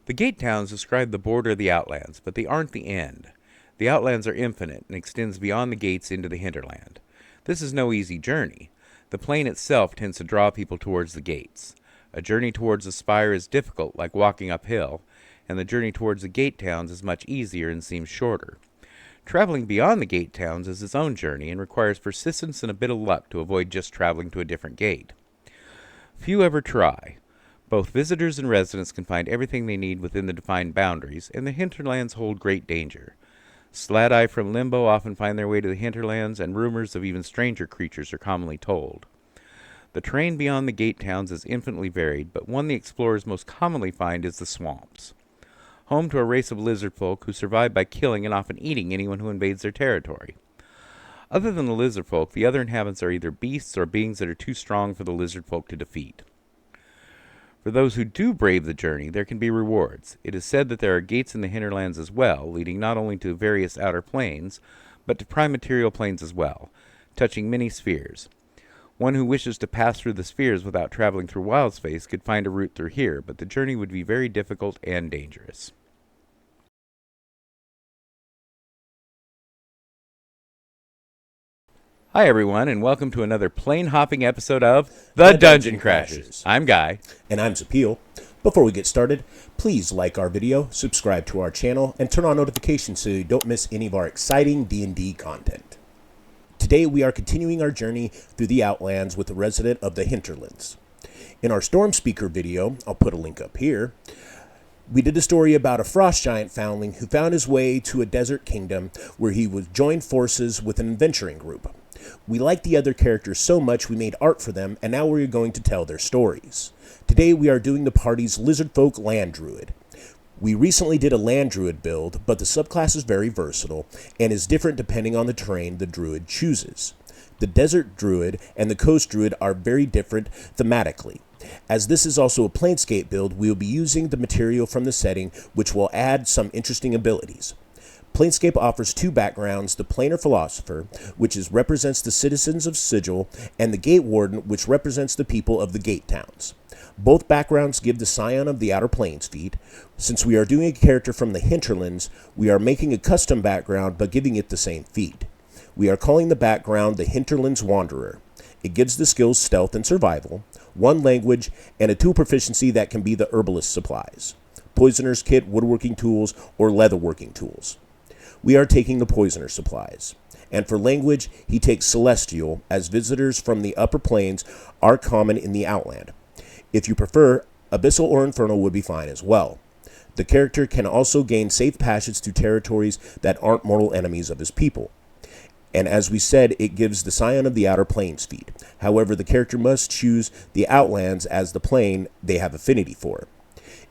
The gate towns describe the border of the Outlands, but they aren't the end. The Outlands are infinite and extends beyond the gates into the hinterland. This is no easy journey. The plain itself tends to draw people towards the gates. A journey towards the spire is difficult, like walking uphill, and the journey towards the gate towns is much easier and seems shorter. Traveling beyond the gate towns is its own journey and requires persistence and a bit of luck to avoid just traveling to a different gate. Few ever try. Both visitors and residents can find everything they need within the defined boundaries, and the hinterlands hold great danger. Slat-eye from Limbo often find their way to the hinterlands, and rumors of even stranger creatures are commonly told. The terrain beyond the gate towns is infinitely varied, but one the explorers most commonly find is the swamps. Home to a race of lizard folk who survive by killing and often eating anyone who invades their territory. Other than the lizard folk, the other inhabitants are either beasts or beings that are too strong for the lizard folk to defeat. For those who do brave the journey, there can be rewards. It is said that there are gates in the hinterlands as well, leading not only to various outer planes, but to prime material planes as well, touching many spheres. One who wishes to pass through the spheres without traveling through wild space could find a route through here, but the journey would be very difficult and dangerous. Hi everyone, and welcome to another plane-hopping episode of The Dungeon Crashers. I'm Guy. And I'm Zapeel. Before we get started, please like our video, subscribe to our channel, and turn on notifications so you don't miss any of our exciting D&D content. Today we are continuing our journey through the Outlands with a resident of the Hinterlands. In our Storm Speaker video, I'll put a link up here, we did a story about a frost giant foundling who found his way to a desert kingdom where he would join forces with an adventuring group. We liked the other characters so much we made art for them, and now we're going to tell their stories. Today we are doing the party's Lizard Folk Land Druid. We recently did a Land Druid build, but the subclass is very versatile and is different depending on the terrain the Druid chooses. The Desert Druid and the Coast Druid are very different thematically. As this is also a Planescape build, we will be using the material from the setting, which will add some interesting abilities. Planescape offers two backgrounds, the Planar Philosopher, which represents the citizens of Sigil, and the Gate Warden, which represents the people of the Gate Towns. Both backgrounds give the Scion of the Outer Planes feat. Since we are doing a character from the Hinterlands, we are making a custom background but giving it the same feat. We are calling the background the Hinterlands Wanderer. It gives the skills Stealth and Survival, one language, and a tool proficiency that can be the Herbalist supplies, Poisoner's Kit, Woodworking Tools, or Leatherworking Tools. We are taking the Poisoner supplies. And for language, he takes Celestial, as visitors from the upper planes are common in the Outland. If you prefer, Abyssal or Infernal would be fine as well. The character can also gain safe passage through territories that aren't mortal enemies of his people. And as we said, it gives the Scion of the Outer Planes feat. However, the character must choose the Outlands as the plane they have affinity for.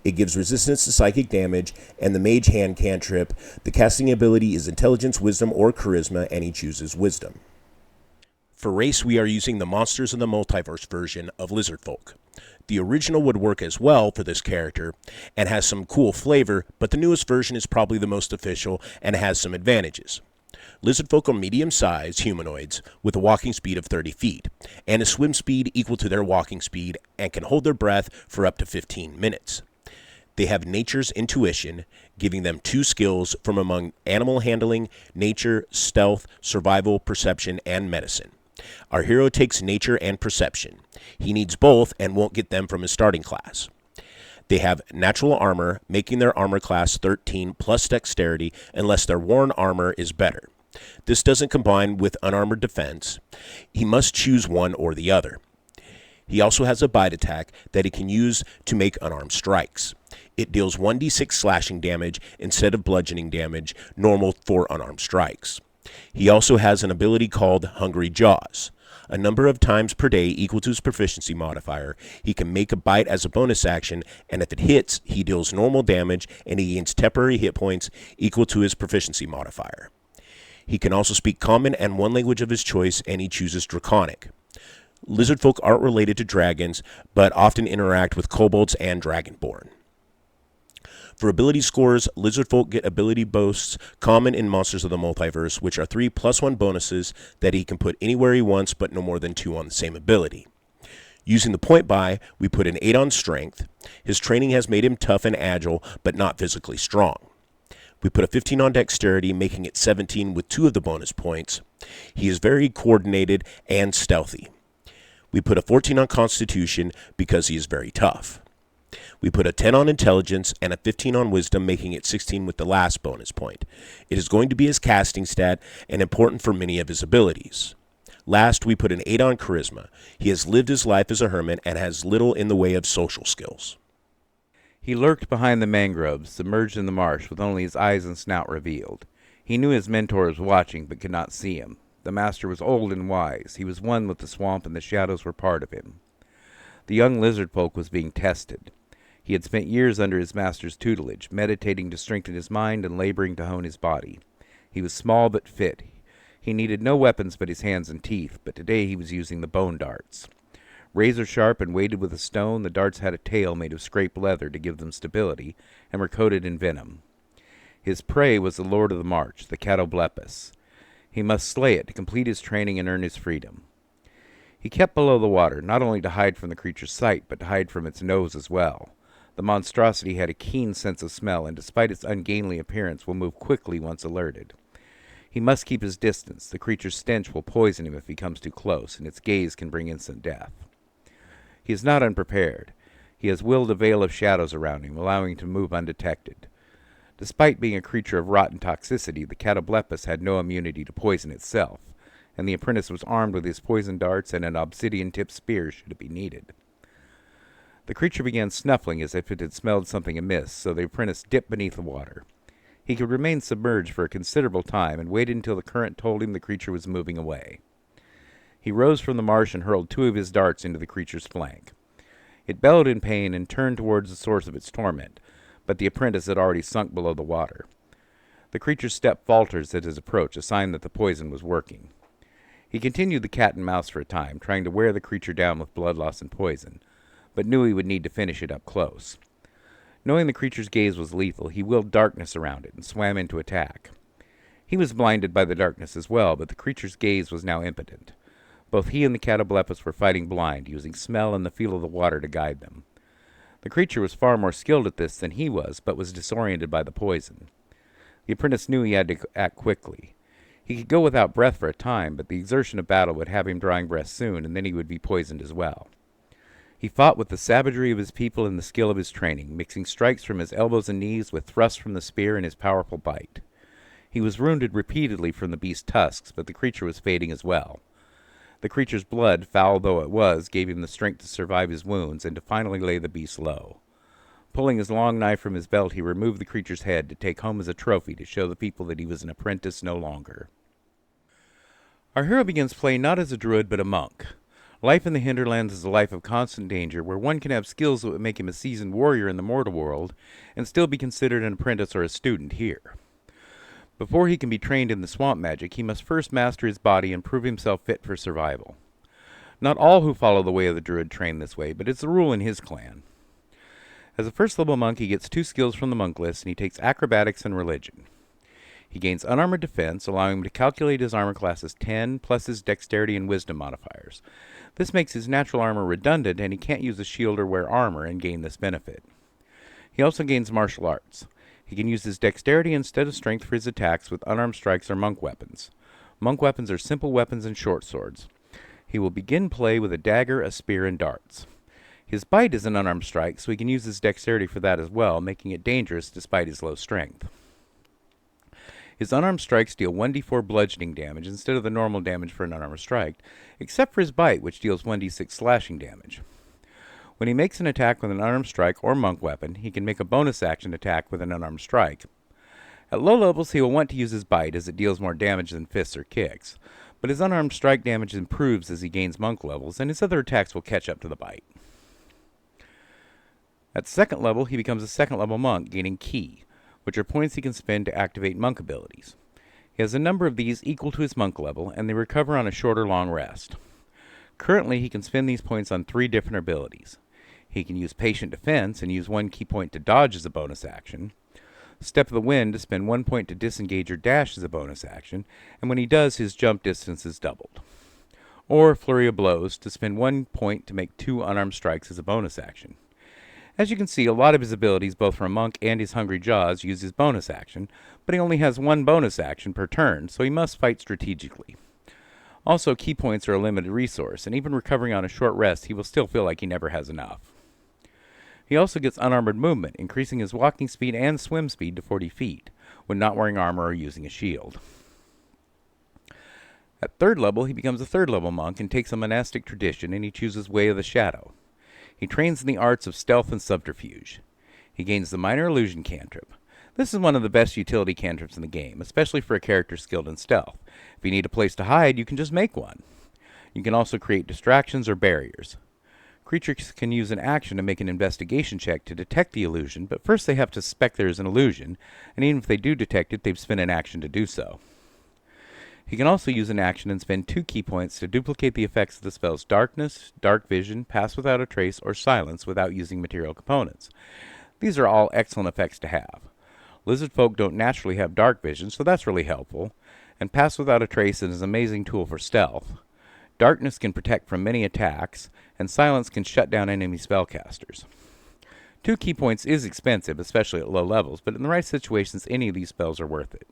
It gives resistance to psychic damage, and the Mage Hand cantrip. The casting ability is Intelligence, Wisdom, or Charisma, and he chooses Wisdom. For race, we are using the Monsters of the Multiverse version of Lizard Folk. The original would work as well for this character, and has some cool flavor, but the newest version is probably the most official, and has some advantages. Lizard folk are medium-sized humanoids with a walking speed of 30 feet, and a swim speed equal to their walking speed, and can hold their breath for up to 15 minutes. They have Nature's Intuition, giving them 2 skills from among Animal Handling, Nature, Stealth, Survival, Perception, and Medicine. Our hero takes Nature and Perception. He needs both and won't get them from his starting class. They have Natural Armor, making their armor class 13 plus Dexterity unless their worn armor is better. This doesn't combine with Unarmored Defense. He must choose one or the other. He also has a bite attack that he can use to make unarmed strikes. It deals 1d6 slashing damage instead of bludgeoning damage, normal for unarmed strikes. He also has an ability called Hungry Jaws. A number of times per day equal to his proficiency modifier, he can make a bite as a bonus action, and if it hits, he deals normal damage and he gains temporary hit points equal to his proficiency modifier. He can also speak Common and one language of his choice, and he chooses Draconic. Lizard folk aren't related to dragons, but often interact with kobolds and dragonborn. For ability scores, Lizard folk get ability boasts common in Monsters of the Multiverse, which are 3 +1 bonuses that he can put anywhere he wants, but no more than 2 on the same ability. Using the point buy, we put an 8 on strength. His training has made him tough and agile, but not physically strong. We put a 15 on dexterity, making it 17 with 2 of the bonus points. He is very coordinated and stealthy. We put a 14 on constitution because he is very tough. We put a 10 on intelligence and a 15 on wisdom, making it 16 with the last bonus point. It is going to be his casting stat and important for many of his abilities. Last, we put an 8 on charisma. He has lived his life as a hermit and has little in the way of social skills. He lurked behind the mangroves, submerged in the marsh, with only his eyes and snout revealed. He knew his mentor was watching, but could not see him. The master was old and wise. He was one with the swamp, and the shadows were part of him. The young lizard folk was being tested. He had spent years under his master's tutelage, meditating to strengthen his mind and laboring to hone his body. He was small but fit. He needed no weapons but his hands and teeth, but today he was using the bone darts. Razor sharp and weighted with a stone, the darts had a tail made of scraped leather to give them stability, and were coated in venom. His prey was the lord of the march, the catoblepus. He must slay it to complete his training and earn his freedom. He kept below the water, not only to hide from the creature's sight, but to hide from its nose as well. The monstrosity had a keen sense of smell, and despite its ungainly appearance, will move quickly once alerted. He must keep his distance. The creature's stench will poison him if he comes too close, and its gaze can bring instant death. He is not unprepared. He has willed a veil of shadows around him, allowing him to move undetected. Despite being a creature of rotten toxicity, the catoblepus had no immunity to poison itself, and the apprentice was armed with his poison darts and an obsidian-tipped spear should it be needed. The creature began snuffling as if it had smelled something amiss, so the apprentice dipped beneath the water. He could remain submerged for a considerable time and waited until the current told him the creature was moving away. He rose from the marsh and hurled 2 of his darts into the creature's flank. It bellowed in pain and turned towards the source of its torment, but the apprentice had already sunk below the water. The creature's step faltered at his approach, a sign that the poison was working. He continued the cat and mouse for a time, trying to wear the creature down with blood loss and poison, but knew he would need to finish it up close. Knowing the creature's gaze was lethal, he willed darkness around it and swam in to attack. He was blinded by the darkness as well, but the creature's gaze was now impotent. Both he and the catoblepus were fighting blind, using smell and the feel of the water to guide them. The creature was far more skilled at this than he was, but was disoriented by the poison. The apprentice knew he had to act quickly. He could go without breath for a time, but the exertion of battle would have him drawing breath soon, and then he would be poisoned as well. He fought with the savagery of his people and the skill of his training, mixing strikes from his elbows and knees with thrusts from the spear and his powerful bite. He was wounded repeatedly from the beast's tusks, but the creature was fading as well. The creature's blood, foul though it was, gave him the strength to survive his wounds and to finally lay the beast low. Pulling his long knife from his belt, he removed the creature's head to take home as a trophy to show the people that he was an apprentice no longer. Our hero begins play not as a druid but a monk. Life in the Hinterlands is a life of constant danger, where one can have skills that would make him a seasoned warrior in the mortal world, and still be considered an apprentice or a student here. Before he can be trained in the swamp magic, he must first master his body and prove himself fit for survival. Not all who follow the way of the druid train this way, but it's the rule in his clan. As a first-level monk, he gets 2 skills from the monk list, and he takes acrobatics and religion. He gains unarmored defense, allowing him to calculate his armor class as 10, plus his dexterity and wisdom modifiers. This makes his natural armor redundant, and he can't use a shield or wear armor and gain this benefit. He also gains martial arts. He can use his dexterity instead of strength for his attacks with unarmed strikes or monk weapons. Monk weapons are simple weapons and short swords. He will begin play with a dagger, a spear, and darts. His bite is an unarmed strike, so he can use his dexterity for that as well, making it dangerous despite his low strength. His unarmed strikes deal 1d4 bludgeoning damage instead of the normal damage for an unarmed strike, except for his bite, which deals 1d6 slashing damage. When he makes an attack with an unarmed strike or monk weapon, he can make a bonus action attack with an unarmed strike. At low levels, he will want to use his bite, as it deals more damage than fists or kicks, but his unarmed strike damage improves as he gains monk levels, and his other attacks will catch up to the bite. At second level, he becomes a second-level monk, gaining ki, which are points he can spend to activate monk abilities. He has a number of these equal to his monk level, and they recover on a short or long rest. Currently, he can spend these points on 3 different abilities. He can use Patient Defense and use 1 key point to dodge as a bonus action, Step of the Wind to spend 1 point to disengage or dash as a bonus action, and when he does, his jump distance is doubled. or Flurry of Blows to spend 1 point to make 2 unarmed strikes as a bonus action. As you can see, a lot of his abilities, both for a monk and his Hungry Jaws, use his bonus action, but he only has 1 bonus action per turn, so he must fight strategically. Also, key points are a limited resource, and even recovering on a short rest, he will still feel like he never has enough. He also gets unarmored movement, increasing his walking speed and swim speed to 40 feet, when not wearing armor or using a shield. At 3rd level, he becomes a 3rd level monk and takes a monastic tradition, and he chooses Way of the Shadow. He trains in the arts of stealth and subterfuge. He gains the Minor Illusion cantrip. This is one of the best utility cantrips in the game, especially for a character skilled in stealth. If you need a place to hide, you can just make one. You can also create distractions or barriers. Creatures can use an action to make an investigation check to detect the illusion, but first they have to suspect there is an illusion, and even if they do detect it, they've spent an action to do so. He can also use an action and spend 2 key points to duplicate the effects of the spells Darkness, Dark Vision, Pass Without a Trace, or Silence without using material components. These are all excellent effects to have. Lizard folk don't naturally have dark vision, so that's really helpful, and Pass Without a Trace is an amazing tool for stealth. Darkness can protect from many attacks, and Silence can shut down enemy spellcasters. 2 key points is expensive, especially at low levels, but in the right situations any of these spells are worth it.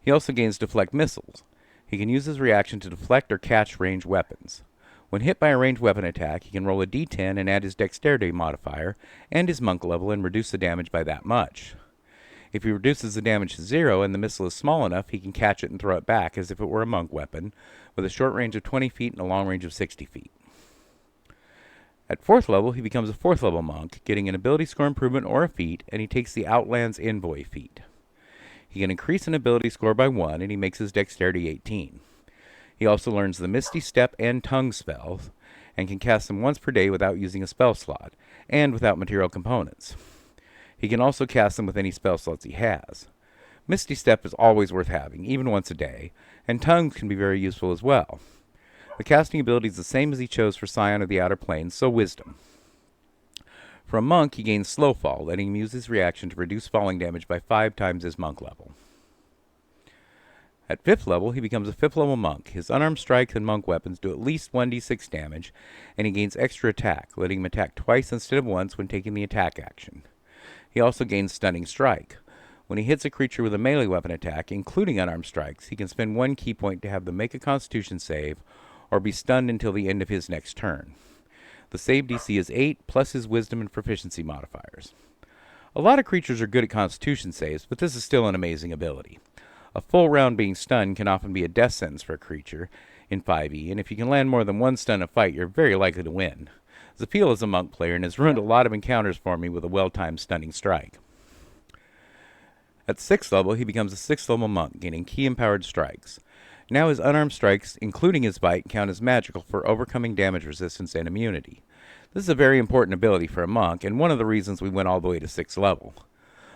He also gains Deflect Missiles. He can use his reaction to deflect or catch ranged weapons. When hit by a ranged weapon attack, he can roll a d10 and add his dexterity modifier and his monk level and reduce the damage by that much. If he reduces the damage to 0 and the missile is small enough, he can catch it and throw it back as if it were a monk weapon, with a short range of 20 feet and a long range of 60 feet. At 4th level, he becomes a 4th level monk, getting an ability score improvement or a feat, and he takes the Outlands Envoy feat. He can increase an ability score by 1, and he makes his dexterity 18. He also learns the Misty Step and Tongue spells, and can cast them once per day without using a spell slot, and without material components. He can also cast them with any spell slots he has. Misty Step is always worth having, even once a day, and Tongues can be very useful as well. The casting ability is the same as he chose for Scion of the Outer Planes, so Wisdom. For a monk, he gains Slow Fall, letting him use his reaction to reduce falling damage by 5 times his monk level. At 5th level, he becomes a 5th level monk. His unarmed strikes and monk weapons do at least 1d6 damage, and he gains extra attack, letting him attack twice instead of once when taking the attack action. He also gains Stunning Strike. When he hits a creature with a melee weapon attack, including unarmed strikes, he can spend 1 key point to have them make a Constitution save, or be stunned until the end of his next turn. The save DC is 8, plus his Wisdom and Proficiency modifiers. A lot of creatures are good at Constitution saves, but this is still an amazing ability. A full round being stunned can often be a death sentence for a creature in 5e, and if you can land more than 1 stun in a fight, you're very likely to win. Zafiel is a monk player and has ruined a lot of encounters for me with a well-timed stunning strike. At 6th level, he becomes a 6th level monk, gaining key-empowered strikes. Now his unarmed strikes, including his bite, count as magical for overcoming damage resistance and immunity. This is a very important ability for a monk, and one of the reasons we went all the way to 6th level.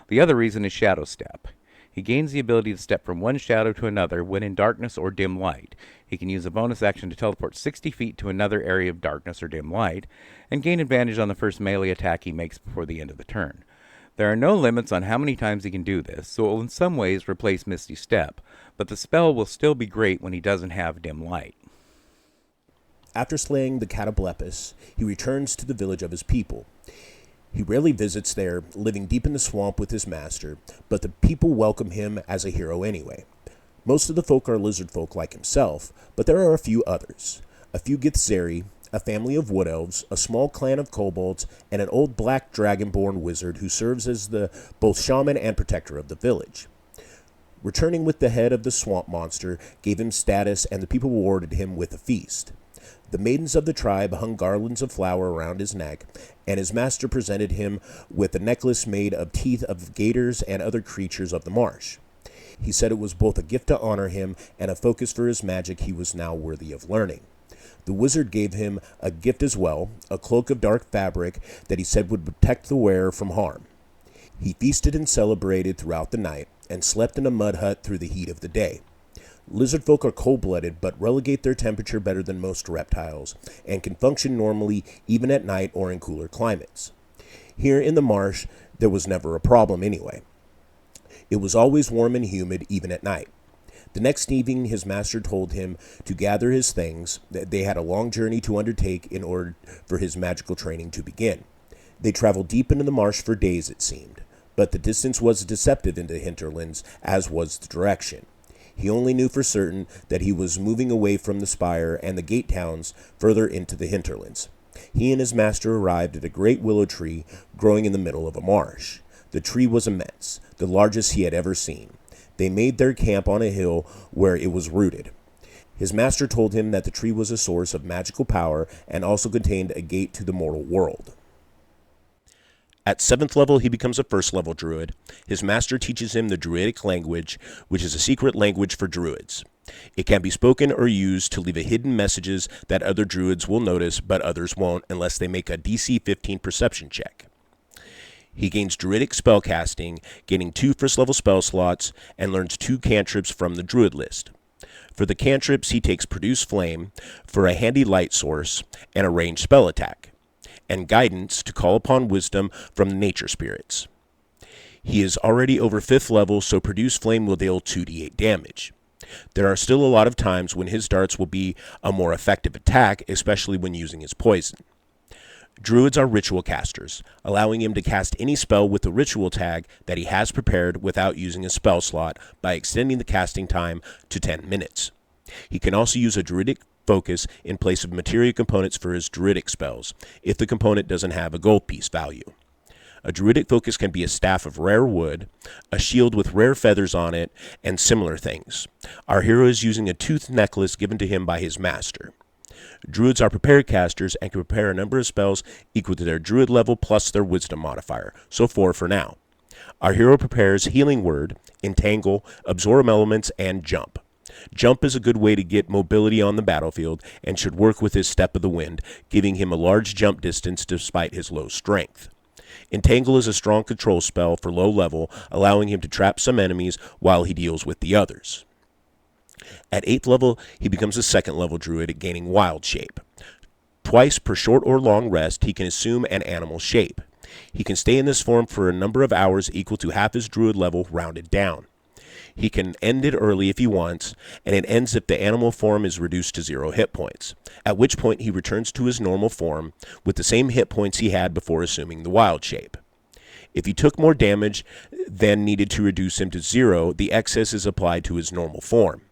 The other reason is Shadow Step. He gains the ability to step from one shadow to another when in darkness or dim light. He can use a bonus action to teleport 60 feet to another area of darkness or dim light, and gain advantage on the first melee attack he makes before the end of the turn. There are no limits on how many times he can do this, so it will in some ways replace Misty Step, but the spell will still be great when he doesn't have dim light. After slaying the Catoblepis, he returns to the village of his people. He rarely visits there, living deep in the swamp with his master, but the people welcome him as a hero anyway. Most of the folk are lizard folk like himself, but there are a few others. A few Githzeri, a family of wood elves, a small clan of kobolds, and an old black dragonborn wizard who serves as the both shaman and protector of the village. Returning with the head of the swamp monster gave him status, and the people rewarded him with a feast. The maidens of the tribe hung garlands of flower around his neck, and his master presented him with a necklace made of teeth of gators and other creatures of the marsh. He said it was both a gift to honor him and a focus for his magic he was now worthy of learning. The wizard gave him a gift as well, a cloak of dark fabric that he said would protect the wearer from harm. He feasted and celebrated throughout the night, and slept in a mud hut through the heat of the day. Lizard folk are cold-blooded, but relegate their temperature better than most reptiles, and can function normally even at night or in cooler climates. Here in the marsh, there was never a problem anyway. It was always warm and humid, even at night. The next evening, his master told him to gather his things. They had a long journey to undertake in order for his magical training to begin. They traveled deep into the marsh for days, it seemed, but the distance was deceptive into Hinterlands, as was the direction. He only knew for certain that he was moving away from the spire and the gate towns further into the Hinterlands. He and his master arrived at a great willow tree growing in the middle of a marsh. The tree was immense, the largest he had ever seen. They made their camp on a hill where it was rooted. His master told him that the tree was a source of magical power and also contained a gate to the mortal world. At 7th level, he becomes a 1st level druid. His master teaches him the Druidic language, which is a secret language for druids. It can be spoken or used to leave hidden messages that other druids will notice, but others won't unless they make a DC 15 perception check. He gains Druidic spellcasting, gaining 2 1st level spell slots, and learns 2 cantrips from the druid list. For the cantrips, he takes Produce Flame for a handy light source and a ranged spell attack, and Guidance to call upon wisdom from the nature spirits. He is already over 5th level, so Produce Flame will deal 2d8 damage. There are still a lot of times when his darts will be a more effective attack, especially when using his poison. Druids are ritual casters, allowing him to cast any spell with the ritual tag that he has prepared without using a spell slot by extending the casting time to 10 minutes. He can also use a Druidic focus in place of materia components for his Druidic spells, if the component doesn't have a gold piece value. A Druidic focus can be a staff of rare wood, a shield with rare feathers on it, and similar things. Our hero is using a tooth necklace given to him by his master. Druids are prepared casters and can prepare a number of spells equal to their Druid level plus their Wisdom modifier, so 4 for now. Our hero prepares Healing Word, Entangle, Absorb Elements, and Jump. Jump is a good way to get mobility on the battlefield and should work with his Step of the Wind, giving him a large jump distance despite his low strength. Entangle is a strong control spell for low level, allowing him to trap some enemies while he deals with the others. At 8th level, he becomes a 2nd level druid, gaining Wild Shape. Twice per short or long rest, he can assume an animal shape. He can stay in this form for a number of hours equal to half his druid level rounded down. He can end it early if he wants, and it ends if the animal form is reduced to 0 hit points, at which point he returns to his normal form with the same hit points he had before assuming the wild shape. If he took more damage than needed to reduce him to 0, the excess is applied to his normal form.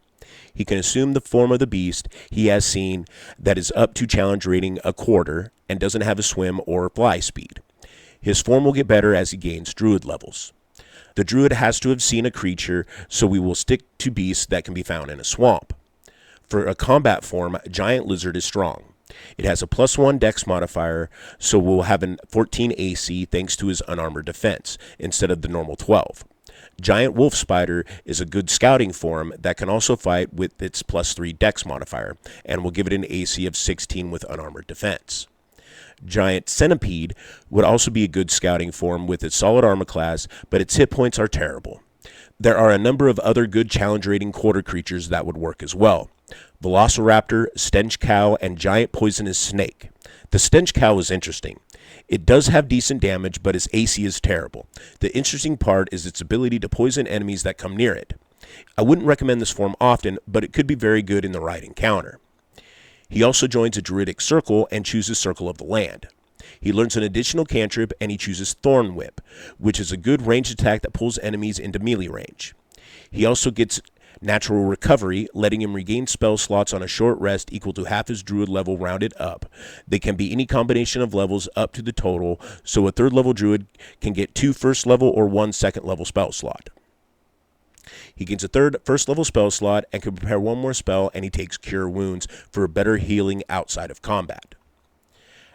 He can assume the form of the beast he has seen that is up to challenge rating a quarter and doesn't have a swim or fly speed. His form will get better as he gains druid levels. The druid has to have seen a creature, so we will stick to beasts that can be found in a swamp. For a combat form, Giant Lizard is strong. It has a +1 dex modifier, so we'll have a 14 AC thanks to his unarmored defense, instead of the normal 12. Giant Wolf Spider is a good scouting form that can also fight with its +3 dex modifier, and will give it an AC of 16 with unarmored defense. Giant Centipede would also be a good scouting form with its solid armor class, but its hit points are terrible. There are a number of other good challenge rating quarter creatures that would work as well. Velociraptor, Stench Cow, and Giant Poisonous Snake. The Stench Cow is interesting. It does have decent damage, but its AC is terrible. The interesting part is its ability to poison enemies that come near it. I wouldn't recommend this form often, but it could be very good in the right encounter. He also joins a Druidic Circle and chooses Circle of the Land. He learns an additional cantrip and he chooses Thorn Whip, which is a good ranged attack that pulls enemies into melee range. He also gets Natural Recovery, letting him regain spell slots on a short rest equal to half his druid level rounded up. They can be any combination of levels up to the total, so a 3rd level druid can get 2 1st level or 1 2nd level spell slot. He gains a 3rd 1st level spell slot and can prepare 1 more spell, and he takes Cure Wounds for better healing outside of combat.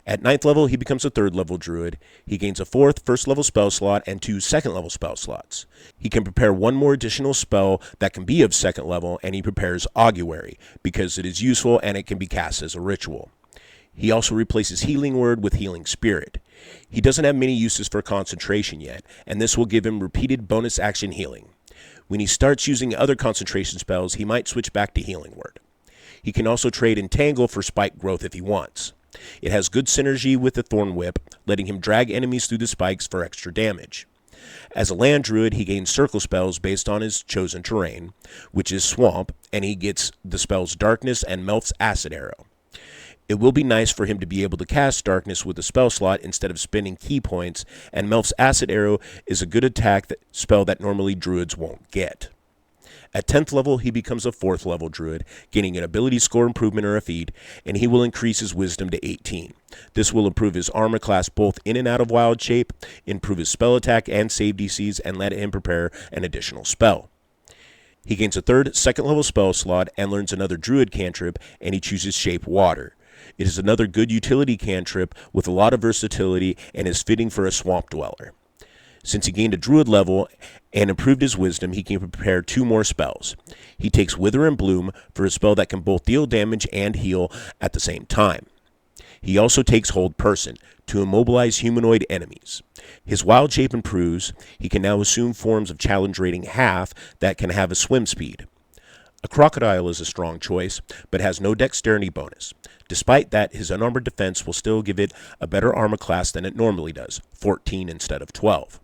At 9th level, he becomes a 3rd level druid. He gains a 4th 1st level spell slot and 2 2nd level spell slots. He can prepare 1 more additional spell that can be of 2nd level, and he prepares Augury because it is useful and it can be cast as a ritual. He also replaces Healing Word with Healing Spirit. He doesn't have many uses for concentration yet, and this will give him repeated bonus action healing. When he starts using other concentration spells, he might switch back to Healing Word. He can also trade Entangle for Spike Growth if he wants. It has good synergy with the Thorn Whip, letting him drag enemies through the spikes for extra damage. As a land druid, he gains circle spells based on his chosen terrain, which is swamp, and he gets the spells Darkness and Melf's Acid Arrow. It will be nice for him to be able to cast Darkness with a spell slot instead of spending key points, and Melf's Acid Arrow is a good spell that normally druids won't get. At 10th level, he becomes a 4th level druid, gaining an ability score improvement or a feat, and he will increase his wisdom to 18. This will improve his armor class both in and out of wild shape, improve his spell attack and save DCs, and let him prepare an additional spell. He gains a 3rd, 2nd level spell slot and learns another druid cantrip, and he chooses Shape Water. It is another good utility cantrip with a lot of versatility and is fitting for a swamp dweller. Since he gained a druid level and improved his wisdom, he can prepare 2 more spells. He takes Wither and Bloom for a spell that can both deal damage and heal at the same time. He also takes Hold Person to immobilize humanoid enemies. His wild shape improves. He can now assume forms of challenge rating half that can have a swim speed. A crocodile is a strong choice, but has no dexterity bonus. Despite that, his unarmored defense will still give it a better armor class than it normally does, 14 instead of 12.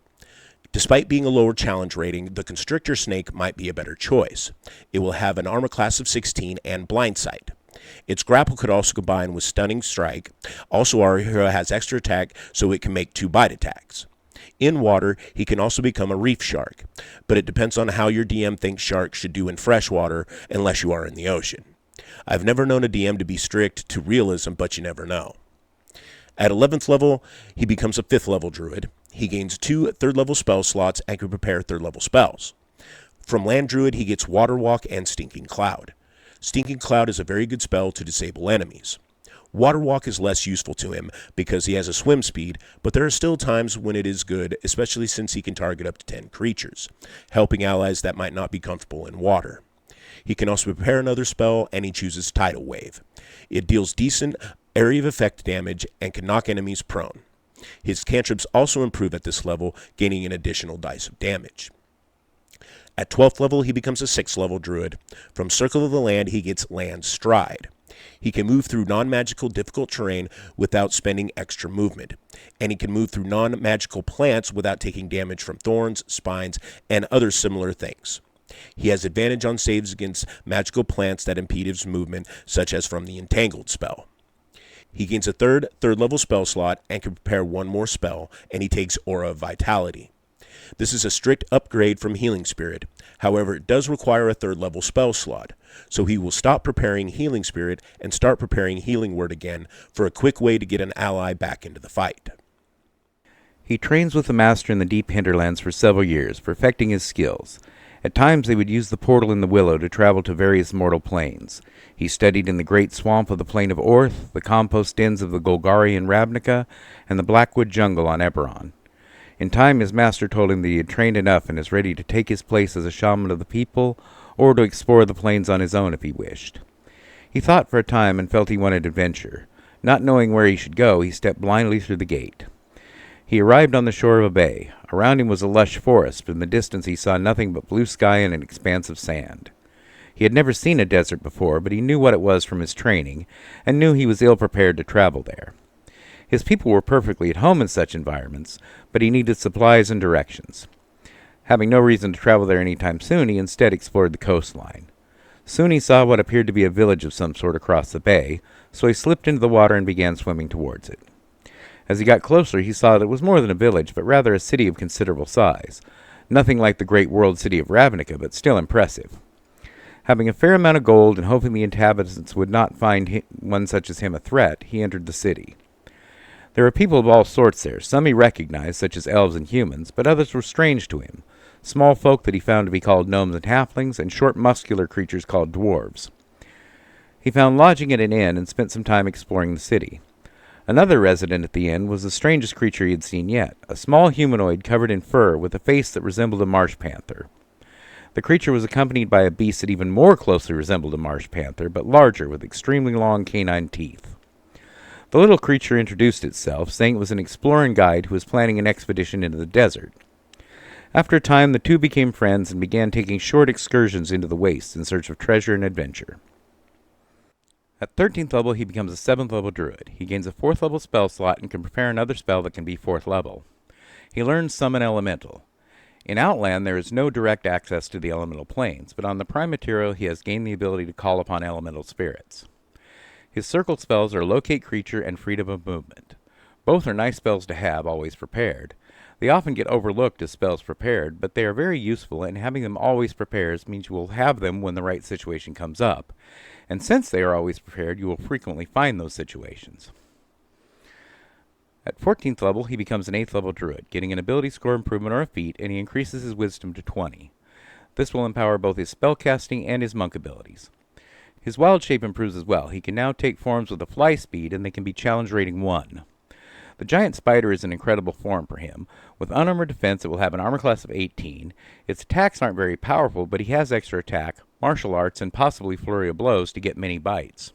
Despite being a lower challenge rating, the constrictor snake might be a better choice. It will have an armor class of 16 and blind sight. Its grapple could also combine with stunning strike. Also, our hero has extra attack, so it can make 2 bite attacks. In water, he can also become a reef shark, but it depends on how your DM thinks sharks should do in freshwater unless you are in the ocean. I've never known a DM to be strict to realism, but you never know. At 11th level, he becomes a 5th level druid. He gains 2 3rd level spell slots and can prepare 3rd level spells. From land druid, he gets Water Walk and Stinking Cloud. Stinking Cloud is a very good spell to disable enemies. Water Walk is less useful to him because he has a swim speed, but there are still times when it is good, especially since he can target up to 10 creatures, helping allies that might not be comfortable in water. He can also prepare another spell, and he chooses Tidal Wave. It deals decent area of effect damage and can knock enemies prone. His cantrips also improve at this level, gaining an additional dice of damage. At 12th level, he becomes a 6th level druid. From Circle of the Land, he gets Land Stride. He can move through non-magical difficult terrain without spending extra movement, and he can move through non-magical plants without taking damage from thorns, spines, and other similar things. He has advantage on saves against magical plants that impede his movement, such as from the Entangled spell. He gains a 3rd level spell slot and can prepare 1 more spell, and he takes Aura of Vitality. This is a strict upgrade from Healing Spirit. However, it does require a 3rd level spell slot, so he will stop preparing Healing Spirit and start preparing Healing Word again for a quick way to get an ally back into the fight. He trains with the Master in the deep Hinterlands for several years, perfecting his skills. At times they would use the portal in the Willow to travel to various mortal planes. He studied in the great swamp of the plain of Orth, the compost dens of the Golgari in Ravnica, and the Blackwood jungle on Eberron. In time his master told him that he had trained enough and is ready to take his place as a shaman of the people, or to explore the plains on his own if he wished. He thought for a time and felt he wanted adventure. Not knowing where he should go, he stepped blindly through the gate. He arrived on the shore of a bay. Around him was a lush forest, but in the distance he saw nothing but blue sky and an expanse of sand. He had never seen a desert before, but he knew what it was from his training, and knew he was ill-prepared to travel there. His people were perfectly at home in such environments, but he needed supplies and directions. Having no reason to travel there any time soon, he instead explored the coastline. Soon he saw what appeared to be a village of some sort across the bay, so he slipped into the water and began swimming towards it. As he got closer, he saw that it was more than a village, but rather a city of considerable size. Nothing like the great world city of Ravnica, but still impressive. Having a fair amount of gold and hoping the inhabitants would not find one such as him a threat, he entered the city. There were people of all sorts there. Some he recognized, such as elves and humans, but others were strange to him. Small folk that he found to be called gnomes and halflings, and short muscular creatures called dwarves. He found lodging at an inn and spent some time exploring the city. Another resident at the inn was the strangest creature he had seen yet, a small humanoid covered in fur with a face that resembled a marsh panther. The creature was accompanied by a beast that even more closely resembled a marsh panther, but larger, with extremely long canine teeth. The little creature introduced itself, saying it was an exploring guide who was planning an expedition into the desert. After a time, the two became friends and began taking short excursions into the wastes in search of treasure and adventure. At 13th level, he becomes a 7th level druid. He gains a 4th level spell slot and can prepare another spell that can be 4th level. He learns Summon Elemental. In Outland, there is no direct access to the elemental planes, but on the Prime material he has gained the ability to call upon elemental spirits. His circle spells are Locate Creature and Freedom of Movement. Both are nice spells to have, always prepared. They often get overlooked as spells prepared, but they are very useful, and having them always prepared means you will have them when the right situation comes up. And since they are always prepared, you will frequently find those situations. At 14th level, he becomes an 8th level Druid, getting an ability score improvement or a feat, and he increases his wisdom to 20. This will empower both his spellcasting and his monk abilities. His wild shape improves as well. He can now take forms with a fly speed, and they can be challenge rating 1. The giant spider is an incredible form for him. With unarmored defense, it will have an armor class of 18. Its attacks aren't very powerful, but he has extra attack, martial arts, and possibly flurry of blows to get many bites.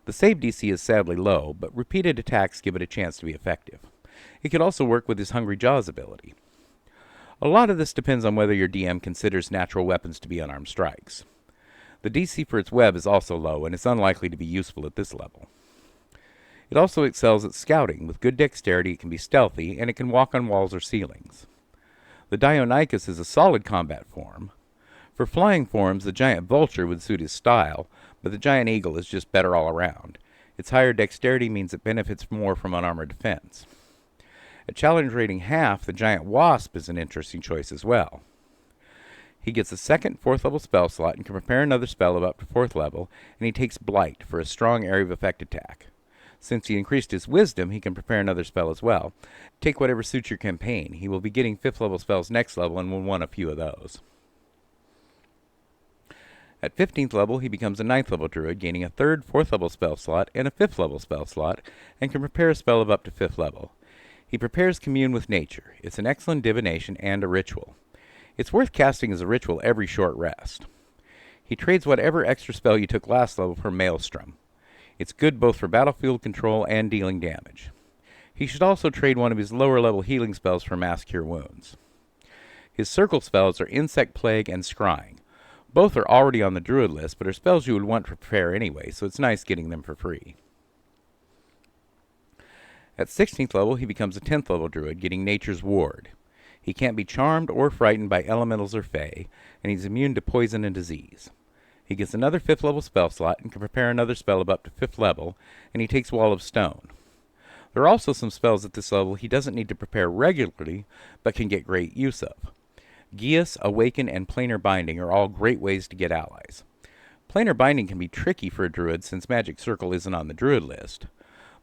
The save DC is sadly low, but repeated attacks give it a chance to be effective. It could also work with his Hungry Jaws ability. A lot of this depends on whether your DM considers natural weapons to be unarmed strikes. The DC for its web is also low, and it's unlikely to be useful at this level. It also excels at scouting. With good dexterity, it can be stealthy, and it can walk on walls or ceilings. The Deinonychus is a solid combat form. For flying forms, the giant vulture would suit his style, but the giant eagle is just better all around. Its higher dexterity means it benefits more from unarmored defense. At challenge rating half, the giant wasp is an interesting choice as well. He gets a second 4th level spell slot and can prepare another spell of up to 4th level, and he takes Blight for a strong area of effect attack. Since he increased his wisdom, he can prepare another spell as well. Take whatever suits your campaign. He will be getting 5th level spells next level and will want a few of those. At 15th level, he becomes a 9th level Druid, gaining a 3rd 4th level spell slot and a 5th level spell slot, and can prepare a spell of up to 5th level. He prepares Commune with Nature. It's an excellent divination and a ritual. It's worth casting as a ritual every short rest. He trades whatever extra spell you took last level for Maelstrom. It's good both for battlefield control and dealing damage. He should also trade one of his lower level healing spells for Mass Cure Wounds. His circle spells are Insect Plague and Scrying. Both are already on the Druid list, but are spells you would want to prepare anyway, so it's nice getting them for free. At 16th level, he becomes a 10th level Druid, getting Nature's Ward. He can't be charmed or frightened by elementals or fae, and he's immune to poison and disease. He gets another 5th level spell slot and can prepare another spell of up to 5th level, and he takes Wall of Stone. There are also some spells at this level he doesn't need to prepare regularly, but can get great use of. Geas, Awaken, and Planar Binding are all great ways to get allies. Planar Binding can be tricky for a Druid since Magic Circle isn't on the Druid list,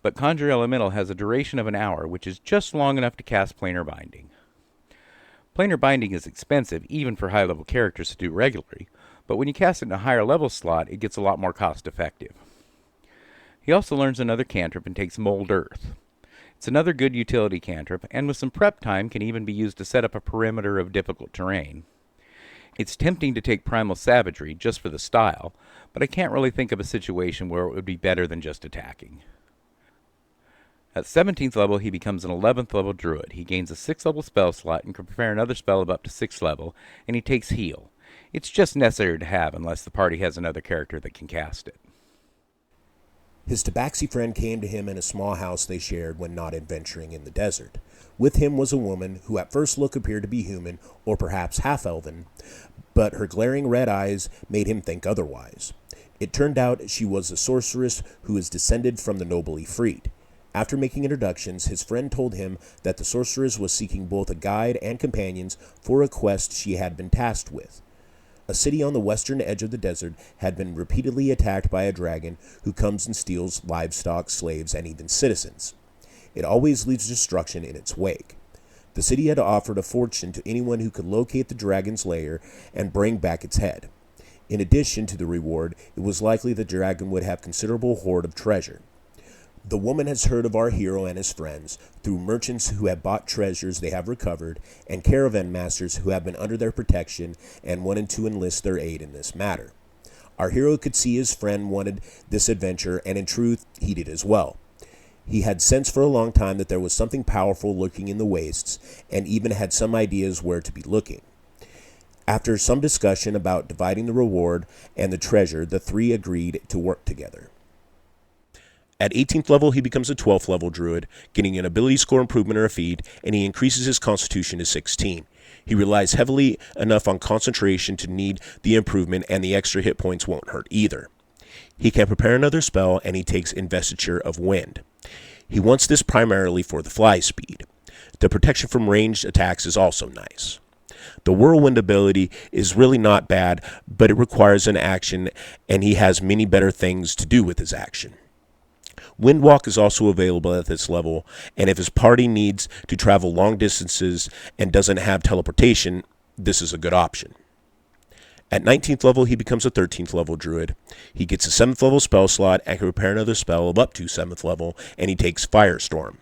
but Conjure Elemental has a duration of an hour, which is just long enough to cast Planar Binding. Planar Binding is expensive, even for high-level characters to do regularly, but when you cast it in a higher level slot, it gets a lot more cost-effective. He also learns another cantrip and takes Mold Earth. It's another good utility cantrip, and with some prep time can even be used to set up a perimeter of difficult terrain. It's tempting to take Primal Savagery just for the style, but I can't really think of a situation where it would be better than just attacking. At 17th level, he becomes an 11th level Druid. He gains a 6th level spell slot and can prepare another spell of up to 6th level, and he takes Heal. It's just necessary to have unless the party has another character that can cast it. His Tabaxi friend came to him in a small house they shared when not adventuring in the desert. With him was a woman who at first look appeared to be human, or perhaps half-elven, but her glaring red eyes made him think otherwise. It turned out she was a sorceress who is descended from the nobly freed. After making introductions, his friend told him that the sorceress was seeking both a guide and companions for a quest she had been tasked with. A city on the western edge of the desert had been repeatedly attacked by a dragon who comes and steals livestock, slaves, and even citizens. It always leaves destruction in its wake. The city had offered a fortune to anyone who could locate the dragon's lair and bring back its head. In addition to the reward, it was likely the dragon would have considerable hoard of treasure. The woman has heard of our hero and his friends through merchants who have bought treasures they have recovered and caravan masters who have been under their protection and wanted to enlist their aid in this matter. Our hero could see his friend wanted this adventure, and in truth, he did as well. He had sensed for a long time that there was something powerful lurking in the wastes, and even had some ideas where to be looking. After some discussion about dividing the reward and the treasure, the three agreed to work together. At 18th level, he becomes a 12th level druid, getting an ability score improvement or a feed, and he increases his constitution to 16. He relies heavily enough on concentration to need the improvement, and the extra hit points won't hurt either. He can prepare another spell, and he takes Investiture of Wind. He wants this primarily for the fly speed. The protection from ranged attacks is also nice. The Whirlwind ability is really not bad, but it requires an action, and he has many better things to do with his action. Windwalk is also available at this level, and if his party needs to travel long distances and doesn't have teleportation, this is a good option. At 19th level, he becomes a 13th level druid. He gets a 7th level spell slot and can prepare another spell of up to 7th level, and he takes Firestorm.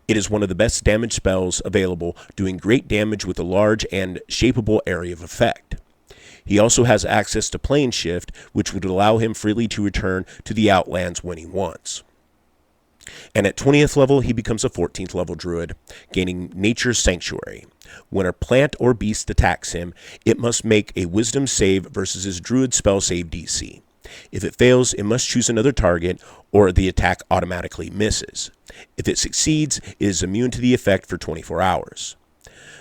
It is one of the best damage spells available, doing great damage with a large and shapeable area of effect. He also has access to Plane Shift, which would allow him freely to return to the Outlands when he wants. And at 20th level, he becomes a 14th level druid, gaining Nature's Sanctuary. When a plant or beast attacks him, it must make a wisdom save versus his druid spell save DC. If it fails, it must choose another target, or the attack automatically misses. If it succeeds, it is immune to the effect for 24 hours.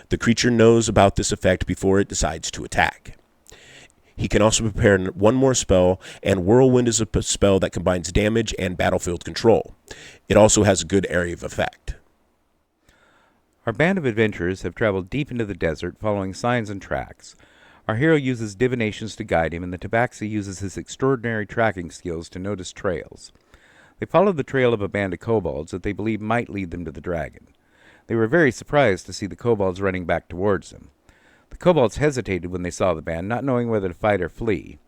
The creature knows about this effect before it decides to attack. He can also prepare one more spell, and Whirlwind is a spell that combines damage and battlefield control. It also has a good area of effect. Our band of adventurers have traveled deep into the desert, following signs and tracks. Our hero uses divinations to guide him, and the Tabaxi uses his extraordinary tracking skills to notice trails. They followed the trail of a band of kobolds that they believed might lead them to the dragon. They were very surprised to see the kobolds running back towards them. The kobolds hesitated when they saw the band, not knowing whether to fight or flee.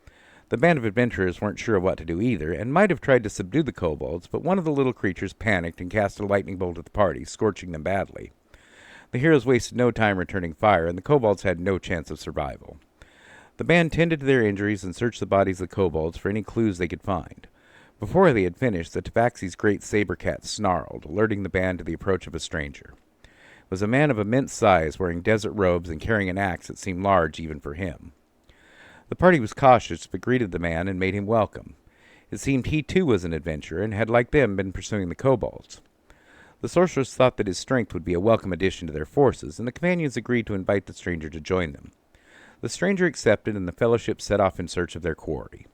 The band of adventurers weren't sure what to do either, and might have tried to subdue the kobolds, but one of the little creatures panicked and cast a lightning bolt at the party, scorching them badly. The heroes wasted no time returning fire, and the kobolds had no chance of survival. The band tended to their injuries and searched the bodies of the kobolds for any clues they could find. Before they had finished, the Tabaxi's great saber cat snarled, alerting the band to the approach of a stranger. It was a man of immense size, wearing desert robes and carrying an axe that seemed large even for him. The party was cautious, but greeted the man and made him welcome. It seemed he too was an adventurer, and had like them been pursuing the kobolds. The sorceress thought that his strength would be a welcome addition to their forces, and the companions agreed to invite the stranger to join them. The stranger accepted, and the fellowship set off in search of their quarry.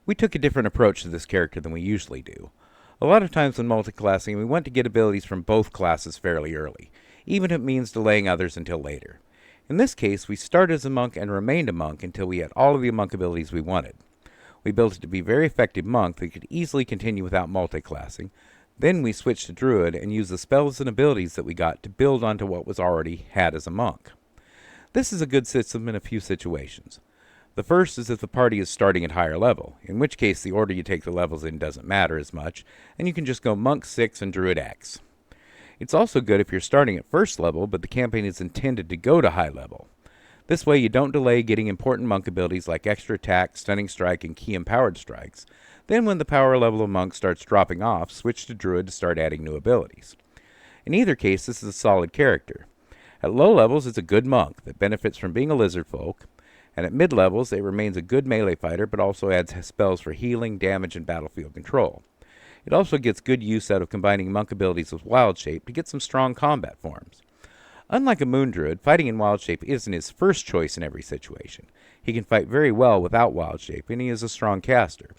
We took a different approach to this character than we usually do. A lot of times when multiclassing, we want to get abilities from both classes fairly early, even if it means delaying others until later. In this case, we started as a monk and remained a monk until we had all of the monk abilities we wanted. We built it to be a very effective monk that could easily continue without multiclassing. Then we switched to druid and used the spells and abilities that we got to build onto what was already had as a monk. This is a good system in a few situations. The first is if the party is starting at higher level, in which case the order you take the levels in doesn't matter as much, and you can just go Monk 6 and Druid X. It's also good if you're starting at first level, but the campaign is intended to go to high level. This way you don't delay getting important monk abilities like extra attack, stunning strike, and key empowered strikes. Then when the power level of monk starts dropping off, switch to druid to start adding new abilities. In either case, this is a solid character. At low levels, it's a good monk that benefits from being a lizard folk, and at mid-levels, it remains a good melee fighter, but also adds spells for healing, damage, and battlefield control. It also gets good use out of combining monk abilities with wild shape to get some strong combat forms. Unlike a moon druid, fighting in wild shape isn't his first choice in every situation. He can fight very well without wild shape, and he is a strong caster.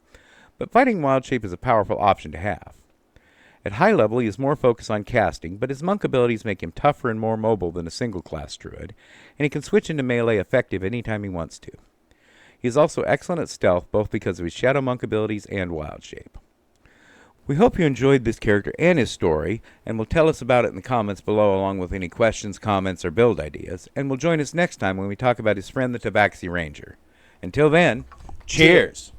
But fighting wild shape is a powerful option to have. At high level, he is more focused on casting, but his monk abilities make him tougher and more mobile than a single-class druid, and he can switch into melee effective anytime he wants to. He is also excellent at stealth, both because of his shadow monk abilities and wild shape. We hope you enjoyed this character and his story, and will tell us about it in the comments below along with any questions, comments, or build ideas, and will join us next time when we talk about his friend the Tabaxi Ranger. Until then, cheers!